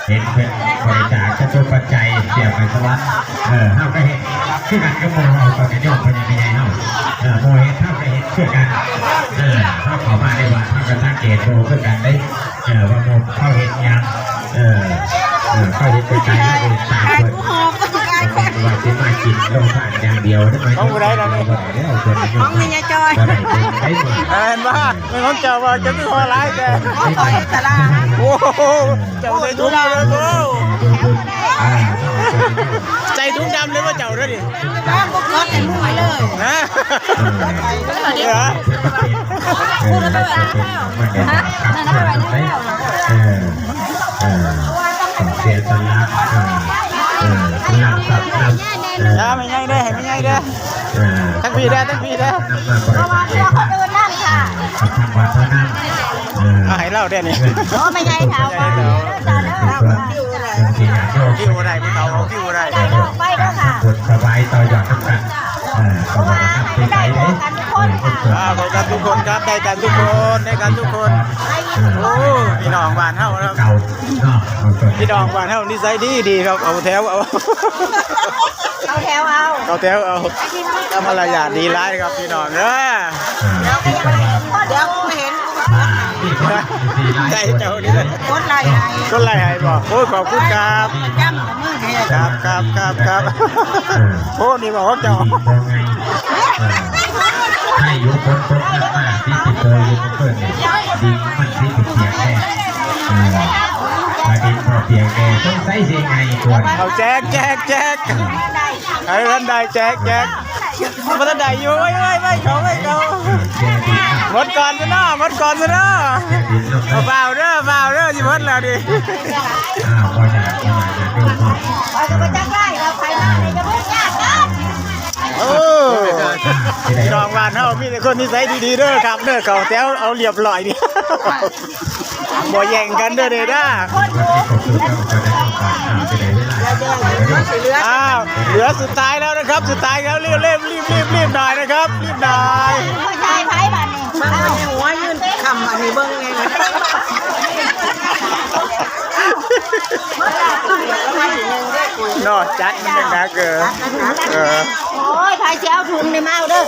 เห็นเป็นบริจาคจะตัวปัจจัยเกี่ยวกับสวัสดิ์เท่ากับเห็นคือกันก็โมเอาตอนนี้โยมเป็นยังไงเนาะโมเห็นเท่ากับเห็นเพื่อกันเท่าขอมาได้ว่าเท่ากับตั้งเกตโมเพื่อกันได้ว่าโมเข้าเห็นยังเข้าเห็นปัจจัยแล้วก็ตามคนว่าจะมากินลงผ่านอย่างเดียวได้ไหมต้องได้แล้วต้องมีเงาจอยเห็นป่ะไม่ต้องเจ้าว่าจะไม่พอร้ายแต่โอ้โหเจ้าใส่ถุงเลยโอ้ใส่ถุงดำเลยว่าเจ้าด้วยดิบ้านพวกรถในมุ้งเลยนะเดี๋ยวพูดแล้วไปแล้วเสียสละนำสับนำไม่ง่ายได้ไม่ง่ายได้ทั้งปีได้ทั้งปีได้นำมาบริจาคเองค่ะทำวัดเท่านั้นให้เล่าได้เนี่ยโอ้ไม่ใช่เขาที่อยากโยก คิวอะไรพี่เขาคิวอะไรไปแล้วค่ะคนสบายต่อหยอดทุกกันก็ว่าจะทำที่ไหนเลยได้กันทุกคนครับได้กันทุกคนได้กันทุกคนโอ้พี่น้องบ้านเฮาแล้วเก่าพี่น้องบ้านเฮานิสัยดีครับเอาแถวเอาแถวเอาทำอะไรอย่างดีร้ายครับพี่น้องเด้อเดี๋ยวไม่เห็นใจเจ้านี่เลยคนไรให้บอกโอ้ขอบคุณครับย่ำมือแค่ครับโอ้นี่บอกว่าเจ้าให้ยุคคนมากที่ติดตัวยุคเพื่อนดีมันที่ติดเสียงแน่มาดีพอเสียงแน่ต้องใส่เสียงไงตัวเอาแจ๊กไอ้ท่านได้แจ๊กมันได้อยู่ไว้เขาหมดก่อนซะเนาะเบาเด้อจิหมดแล้วดิพอจะดูไปจักไล่เราไปมาเลยจะไม่ยากนะโอ้พี่น้องบ้านเฮามีแต่คนนิสัยดีๆเด้อครับเด้อเขาแถวเอาเรียบร้อยนี่บ่แย่งกันเด้ออ้าวเหลือสุดท้ายแล้วนะครับสุดท้ายแล้วรีบหน่อยนะครับรีบหน่อยผู้ชายไผ่บ้านนี่บ้านหัวยืนคำอันนี้เบิ้งไงนอจัดมันดังเกินโอ้ยไผ่เจ้าถุงในเมาเด้อ